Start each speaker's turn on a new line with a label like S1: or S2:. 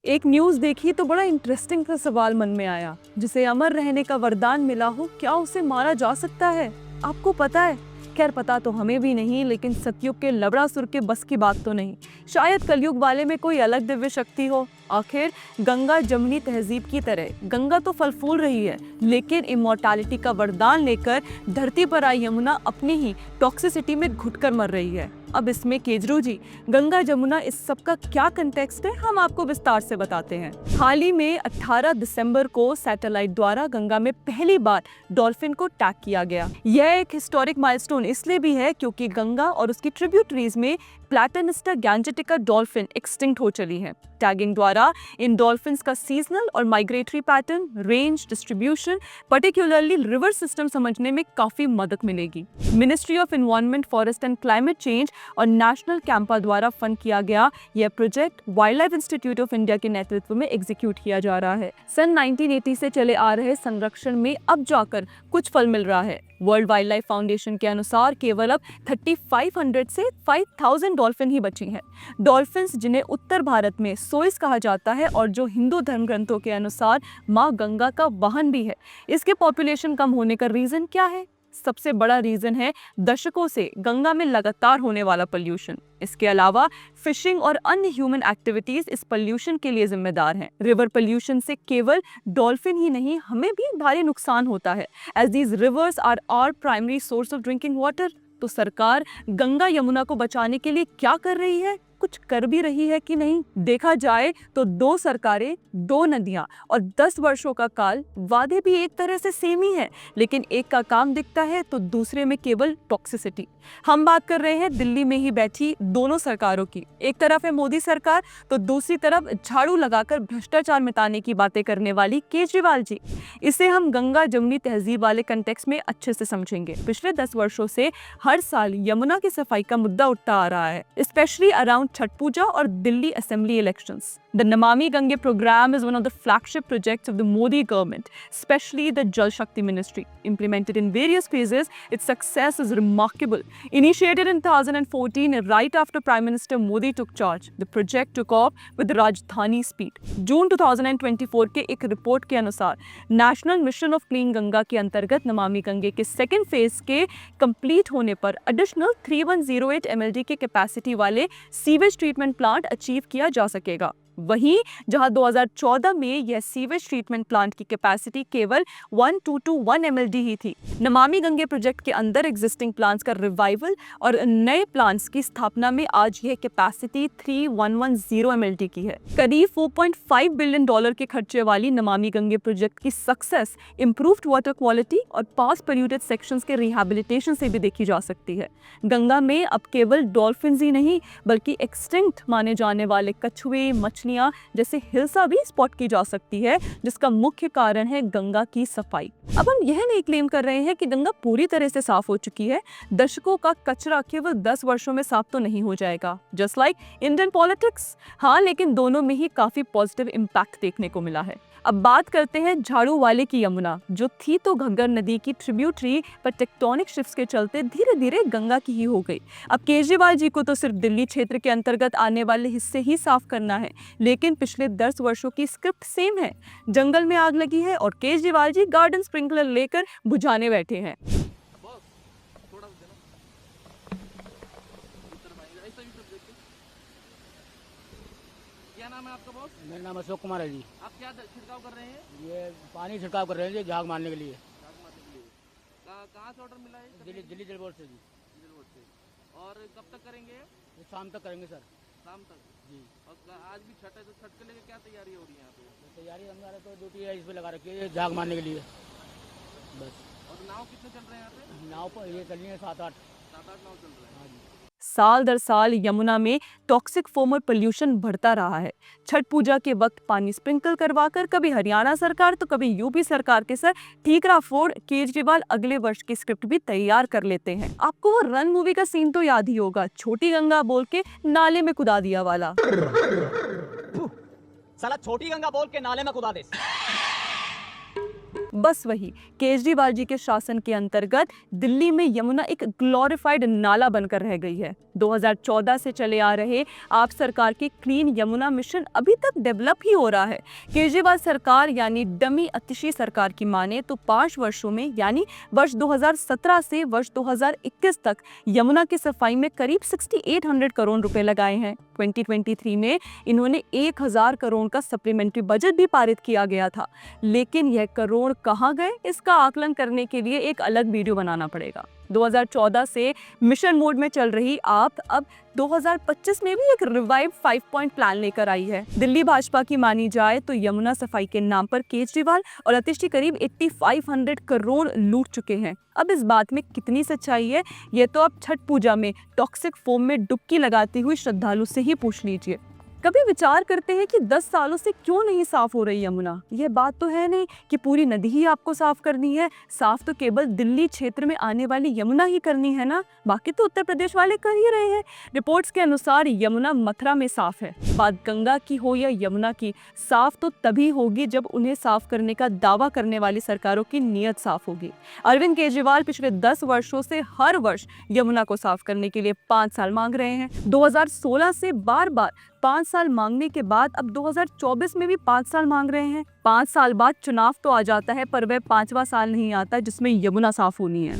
S1: एक न्यूज देखी तो बड़ा इंटरेस्टिंग सा सवाल मन में आया। जिसे अमर रहने का वरदान मिला हो, क्या उसे मारा जा सकता है? आपको पता है? खैर, पता तो हमें भी नहीं, लेकिन सतयुग के लवणासुर के बस की बात तो नहीं। शायद कलयुग वाले में कोई अलग दिव्य शक्ति हो। आखिर गंगा जमुनी तहजीब की तरह गंगा तो फल फूल रही है, लेकिन इमॉर्टैलिटी का वरदान लेकर धरती पर आई यमुना अपनी ही टॉक्सिसिटी में घुटकर मर रही है। अब इसमें केजरू जी, गंगा जमुना इस सब का क्या कंटेक्स्ट है, हम आपको विस्तार से बताते हैं। हाल ही में 18 दिसंबर को सैटेलाइट द्वारा गंगा में पहली बार डॉल्फिन को टैग किया गया। यह एक हिस्टोरिक माइलस्टोन इसलिए भी है क्योंकि गंगा और उसकी ट्रिब्यूटरीज में प्लैटानिस्टा गैंजेटिका डॉल्फिन एक्सटिंक्ट हो चली है। टैगिंग द्वारा इन डॉल्फिन्स का सीजनल और migratory pattern, range, distribution, particularly river system समझने में काफी मदद मिलेगी। Ministry of environment, forest and climate change और नेशनल कैंपा द्वारा फंड किया गया यह project wild life institute of India के नेतृत्व में एग्जीक्यूट किया जा रहा है। सन 1980 से चले आ रहे संरक्षण में अब जाकर कुछ फल मिल रहा है। वर्ल्ड वाइल्ड लाइफ फाउंडेशन के अनुसार केवल अब 3500 से 5000 डॉल्फिन ही बची हैं। डॉल्फिन्स जिन्हें उत्तर भारत में सोइस कहा जाता है और जो हिंदू धर्म ग्रंथों के अनुसार माँ गंगा का वाहन भी है। इसके पॉपुलेशन कम होने का रीजन क्या है? सबसे बड़ा रीजन है दशकों से गंगा में लगातार होने वाला पोल्यूशन। इसके अलावा फिशिंग और अन्य ह्यूमन एक्टिविटीज इस पोल्यूशन के लिए जिम्मेदार हैं। रिवर पोल्यूशन से केवल डॉल्फिन ही नहीं, हमें भी भारी नुकसान होता है, as these rivers are our primary source of drinking water. तो सरकार गंगा यमुना को बचाने के लिए क्या कर रही है? कुछ कर भी रही है कि नहीं? देखा जाए तो दो सरकारें, दो नदियां और 10 वर्षों का काल, वादे भी एक तरह से सेम ही है, लेकिन एक का काम दिखता है तो दूसरे में केवल टॉक्सिसिटी। हम बात कर रहे हैं दिल्ली में ही बैठी दोनों सरकारों की। एक तरफ है मोदी सरकार तो दूसरी तरफ झाड़ू लगाकर भ्रष्टाचार मिटाने की बातें करने वाली केजरीवाल जी। इसे हम गंगा जमुनी तहजीब वाले कंटेक्स्ट में अच्छे से समझेंगे। पिछले 10 वर्षों से हर साल यमुना की सफाई का मुद्दा उठता आ रहा है, स्पेशली अराउंड छठ पूजा और Delhi assembly elections. The Namami Gange program is one of the flagship projects of the Modi government, especially the Jal Shakti Ministry. Implemented in various phases, its success is remarkable. Initiated in 2014, right after Prime Minister Modi took charge, the project took off with Rajdhani speed. जून 2024 के एक report के अनुसार national mission of clean Ganga के अंतर्गत नमामि गंगे के second phase के complete होने पर एडिशनल 3108 mld के कैपेसिटी वाले सीवेज ट्रीटमेंट प्लांट अचीव किया जा सकेगा। वहीं जहां 2014 में यह सीवेज ट्रीटमेंट प्लांट की कैपेसिटी केवल 1221 mld ही थी। नमामि गंगे प्रोजेक्ट के अंदर एग्जिस्टिंग प्लांट्स का रिवाइवल और नए प्लांट्स की स्थापना में आज यह कैपेसिटी 3110 mld की है। करीब $4.5 बिलियन के खर्चे वाली नमामि गंगे प्रोजेक्ट की सक्सेस इंप्रूव्ड वाटर क्वालिटी और पास पोल्यूटेड सेक्शंस के रिहैबिलिटेशन से भी देखी जा सकती है। गंगा में अब केवल डॉल्फिन्स ही नहीं, बल्कि एक्सटिंक्ट माने जाने वाले कछुए, मछलियां जैसे हिल्सा भी स्पॉट की जा सकती है, जिसका मुख्य कारण है गंगा की सफाई। अब हम यह नहीं क्लेम कर रहे हैं कि गंगा पूरी तरह से साफ हो चुकी है। दशकों का कचरा केवल 10 वर्षों में साफ तो नहीं हो जाएगा, जस्ट लाइक इंडियन पॉलिटिक्स। हाँ, लेकिन दोनों में ही काफी पॉजिटिव इम्पैक्ट देखने को मिला है। अब बात करते हैं झाड़ू वाले की यमुना, जो थी तो घग्गर नदी की ट्रिब्यूटरी, पर टेक्टोनिक शिफ्ट्स के चलते धीरे धीरे गंगा की ही हो गई। अब केजरीवाल जी को तो सिर्फ दिल्ली क्षेत्र के अंतर्गत आने वाले हिस्से ही साफ करना है, लेकिन पिछले 10 वर्षों की स्क्रिप्ट सेम है। जंगल में आग लगी है और केजरीवाल जी गार्डन स्प्रिंकलर लेकर बुझाने बैठे हैं।
S2: क्या नाम है आपका बॉस?
S3: मेरा नाम अशोक कुमार है जी।
S2: आप क्या छिड़काव कर रहे हैं?
S3: ये पानी छिड़काव कर रहे हैं जी, झाग मारने के लिए।
S2: झाग मारने के लिए। कहाँ से ऑर्डर मिला है?
S3: दिल्ली जल बोर्ड से जी।
S2: जल बोर्ड से। और कब तक करेंगे?
S3: ये शाम तक करेंगे सर।
S2: शाम तक
S3: जी।
S2: और आज भी छठ है, तो छठ के लिए क्या तैयारी हो रही है यहाँ पे?
S3: तैयारी हमारे तो ड्यूटी है, इस पे लगा रखी है झाग मारने के लिए बस।
S2: और नाव कितने चल रहे हैं यहाँ पे?
S3: नाव पर ये चल रही है 7-8
S2: नाव चल रहे हैं।
S3: हाँ जी।
S1: साल दर साल यमुना में टॉक्सिक फोम और पोल्यूशन बढ़ता रहा है। छठ पूजा के वक्त पानी स्प्रिंकल करवाकर कभी हरियाणा सरकार तो कभी यूपी सरकार के सर ठीकरा फोड़ केजरीवाल अगले वर्ष की स्क्रिप्ट भी तैयार कर लेते हैं। आपको वो रन मूवी का सीन तो याद ही होगा, छोटी गंगा बोल के नाले में कुदा दिया वाला।
S4: साला छोटी गंगा बोल के नाले में कुदा दे।
S1: बस वही, केजरीवाल जी के शासन के अंतर्गत दिल्ली में यमुना एक ग्लोरिफाइड नाला बनकर रह गई है। 2014 से चले आ रहे आप सरकार के क्लीन यमुना मिशन अभी तक डेवलप ही हो रहा है। केजरीवाल सरकार यानी डमी अतिशी सरकार की माने तो 5 वर्षों में यानी वर्ष 2017 से वर्ष 2021 तक यमुना की सफाई में करीब 6800 करोड़ रुपए लगाए हैं। 2023 में इन्होंने 1000 करोड़ का सप्लीमेंट्री बजट भी पारित किया गया था, लेकिन यह करोड़ कहां गए इसका आकलन करने के लिए एक अलग वीडियो बनाना पड़ेगा। 2014 से मिशन मोड में चल रही आप अब 2025 में भी एक रिवाइव 5 पॉइंट प्लान लेकर आई है। दिल्ली भाजपा की मानी जाए तो यमुना सफाई के नाम पर केजरीवाल और अतिशी करीब 8500 करोड़ लूट चुके हैं। अब इस बात में कितनी सच्चाई है ये तो आप छठ पूजा में टॉक्सिक फोम में डुबकी लगाती हुई श्रद्धालु से ही पूछ लीजिए। कभी विचार करते हैं कि 10 सालों से क्यों नहीं साफ हो रही यमुना? यह बात तो है नहीं कि पूरी नदी ही आपको साफ करनी है, साफ तो केवल दिल्ली क्षेत्र में आने वाली यमुना ही करनी है ना, बाकी तो उत्तर प्रदेश वाले कर ही रहे हैं। रिपोर्ट्स के अनुसार यमुना मथुरा में साफ है, बात गंगा की हो या यमुना की, साफ तो तभी होगी जब उन्हें साफ करने का दावा करने वाली सरकारों की नीयत साफ होगी। अरविंद केजरीवाल पिछले 10 वर्षों से हर वर्ष यमुना को साफ करने के लिए 5 साल मांग रहे हैं। 2016 से बार बार 5 साल मांगने के बाद अब 2024 में भी 5 साल मांग रहे हैं। 5 साल बाद चुनाव तो आ जाता है पर वह 5वां साल नहीं आता जिसमें यमुना साफ होनी है।